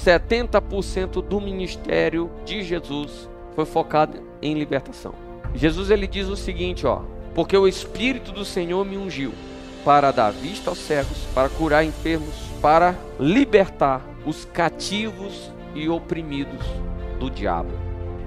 70% do ministério de Jesus foi focado em libertação. Jesus ele diz o seguinte, ó: porque o Espírito do Senhor me ungiu para dar vista aos cegos, para curar enfermos, para libertar os cativos e oprimidos do diabo.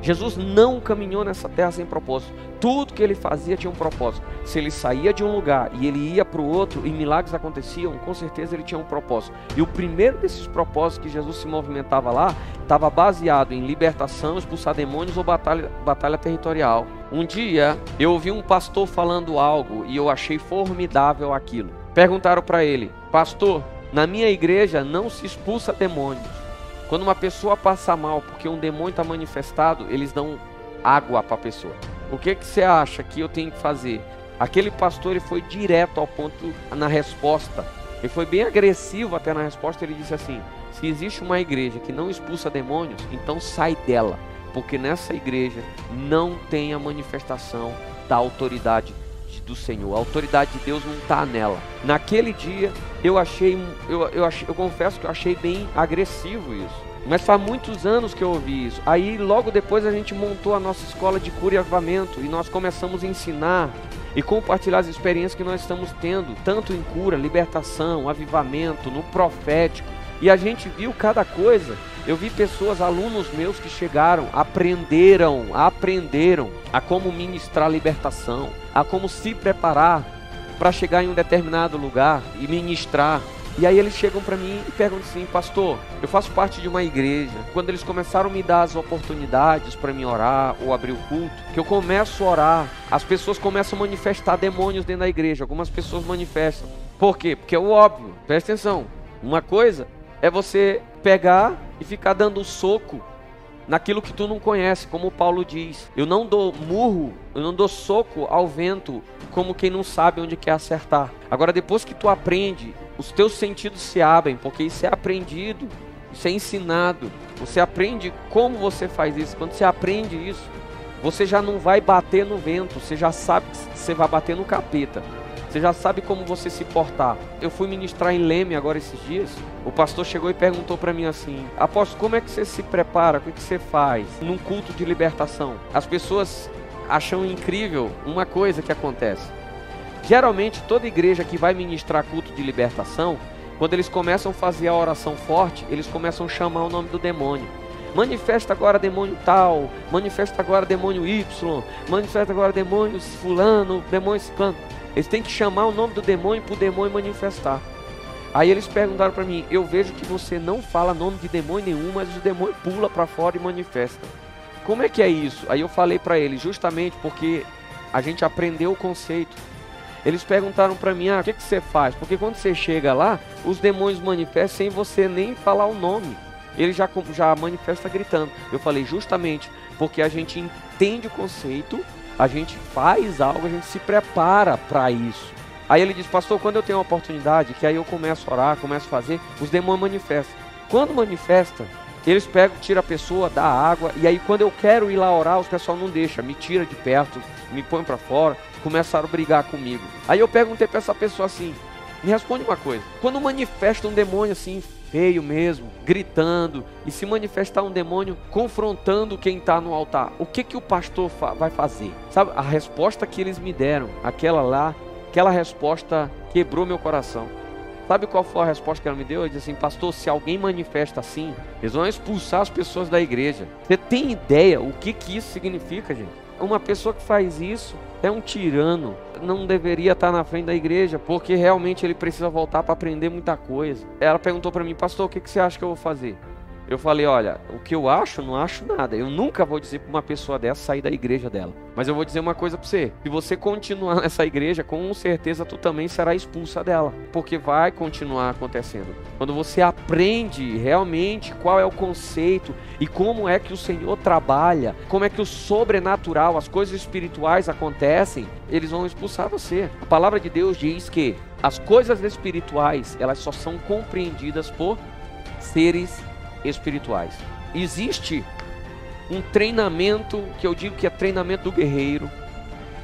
Jesus não caminhou nessa terra sem propósito. Tudo que ele fazia tinha um propósito. Se ele saía de um lugar e ele ia para o outro e milagres aconteciam, com certeza ele tinha um propósito. E o primeiro desses propósitos que Jesus se movimentava lá estava baseado em libertação, expulsar demônios ou batalha territorial. Um dia eu ouvi um pastor falando algo e eu achei formidável aquilo. Perguntaram para ele: pastor, na minha igreja não se expulsa demônios. Quando uma pessoa passa mal porque um demônio está manifestado, eles dão água para a pessoa. O que você acha que eu tenho que fazer? Aquele pastor ele foi direto ao ponto na resposta. Ele foi bem agressivo até na resposta. Ele disse assim: se existe uma igreja que não expulsa demônios, então sai dela. Porque nessa igreja não tem a manifestação da autoridade do Senhor. A autoridade de Deus não está nela. Naquele dia eu confesso que eu achei bem agressivo isso. Mas faz muitos anos que eu ouvi isso. Aí logo depois a gente montou a nossa escola de cura e avivamento. E nós começamos a ensinar e compartilhar as experiências que nós estamos tendo. Tanto em cura, libertação, avivamento, no profético. E a gente viu cada coisa. Eu vi pessoas, alunos meus que chegaram, aprenderam a como ministrar libertação, a como se preparar para chegar em um determinado lugar e ministrar. E aí eles chegam para mim e perguntam assim: pastor, eu faço parte de uma igreja. Quando eles começaram a me dar as oportunidades para me orar ou abrir o culto, que eu começo a orar, as pessoas começam a manifestar demônios dentro da igreja. Algumas pessoas manifestam. Por quê? Porque é o óbvio. Presta atenção. Uma coisa é você pegar e ficar dando soco naquilo que tu não conhece, como o Paulo diz. Eu não dou murro, eu não dou soco ao vento, como quem não sabe onde quer acertar. Agora, depois que tu aprende, os teus sentidos se abrem, porque isso é aprendido, isso é ensinado. Você aprende como você faz isso. Quando você aprende isso, você já não vai bater no vento, você já sabe que você vai bater no capeta. Você já sabe como você se portar. Eu fui ministrar em Leme agora esses dias. O pastor chegou e perguntou para mim assim: apóstolo, como é que você se prepara? O que você faz num culto de libertação? As pessoas acham incrível uma coisa que acontece. Geralmente toda igreja que vai ministrar culto de libertação, quando eles começam a fazer a oração forte, eles começam a chamar o nome do demônio. Manifesta agora demônio tal, manifesta agora demônio Y, manifesta agora demônio fulano, demônio ciclano. Eles têm que chamar o nome do demônio para o demônio manifestar. Aí eles perguntaram para mim: eu vejo que você não fala nome de demônio nenhum, mas o demônio pula para fora e manifesta. Como é que é isso? Aí eu falei para eles: justamente porque a gente aprendeu o conceito. Eles perguntaram para mim: o que você faz? Porque quando você chega lá, os demônios manifestam sem você nem falar o nome. Ele já manifesta gritando. Eu falei: justamente porque a gente entende o conceito, a gente faz algo, a gente se prepara para isso. Aí ele disse: pastor, quando eu tenho uma oportunidade, que aí eu começo a orar, começo a fazer, os demônios manifestam. Quando manifesta, eles pegam, tiram a pessoa, dá água, e aí quando eu quero ir lá orar, os pessoal não deixa, me tira de perto, me põe para fora, começaram a brigar comigo. Aí eu perguntei para essa pessoa assim: me responde uma coisa, quando manifesta um demônio assim, feio mesmo, gritando, e se manifestar um demônio confrontando quem está no altar, o que o pastor vai fazer? Sabe, a resposta que eles me deram, aquela resposta quebrou meu coração. Sabe qual foi a resposta que ela me deu? Ela disse assim: pastor, se alguém manifesta assim, eles vão expulsar as pessoas da igreja. Você tem ideia o que isso significa, gente? Uma pessoa que faz isso é um tirano, não deveria estar na frente da igreja, porque realmente ele precisa voltar para aprender muita coisa. Ela perguntou para mim: pastor, o que você acha que eu vou fazer? Eu falei: olha, o que eu acho, não acho nada. Eu nunca vou dizer para uma pessoa dessa sair da igreja dela. Mas eu vou dizer uma coisa para você: se você continuar nessa igreja, com certeza tu também será expulsa dela, porque vai continuar acontecendo. Quando você aprende realmente qual é o conceito e como é que o Senhor trabalha, como é que o sobrenatural, as coisas espirituais acontecem, eles vão expulsar você. A palavra de Deus diz que as coisas espirituais, elas só são compreendidas por seres espirituais. Existe um treinamento que eu digo que é treinamento do guerreiro.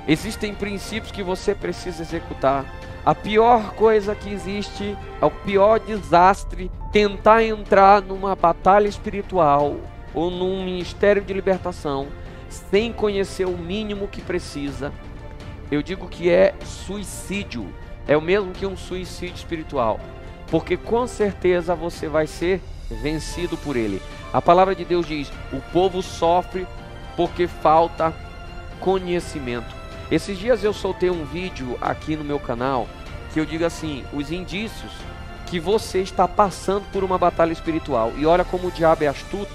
Existem princípios que você precisa executar. A pior coisa que existe, é o pior desastre, tentar entrar numa batalha espiritual ou num ministério de libertação sem conhecer o mínimo que precisa. Eu digo que é suicídio, é o mesmo que um suicídio espiritual, porque com certeza você vai ser vencido por ele. A palavra de Deus diz: o povo sofre porque falta conhecimento. Esses dias eu soltei um vídeo aqui no meu canal que eu digo assim: os indícios que você está passando por uma batalha espiritual. E olha como o diabo é astuto,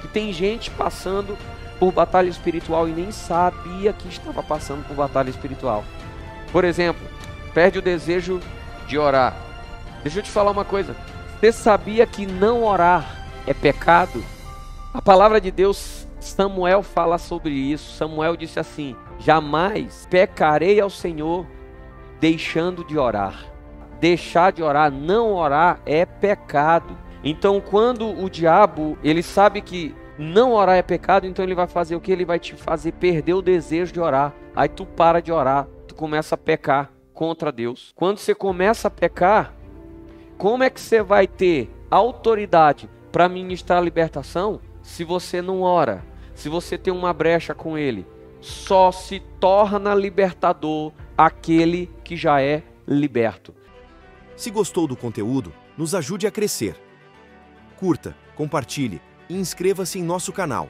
que tem gente passando por batalha espiritual e nem sabia que estava passando por batalha espiritual. Por exemplo, perde o desejo de orar. Deixa eu te falar uma coisa: você sabia que não orar é pecado? A palavra de Deus, Samuel fala sobre isso. Samuel disse assim: jamais pecarei ao Senhor deixando de orar. Deixar de orar, não orar é pecado. Então quando o diabo, ele sabe que não orar é pecado, então ele vai fazer o que? Ele vai te fazer perder o desejo de orar. Aí tu para de orar, tu começa a pecar contra Deus. Quando você começa a pecar, como é que você vai ter autoridade para ministrar a libertação se você não ora? Se você tem uma brecha com ele? Só se torna libertador aquele que já é liberto. Se gostou do conteúdo, nos ajude a crescer. Curta, compartilhe e inscreva-se em nosso canal.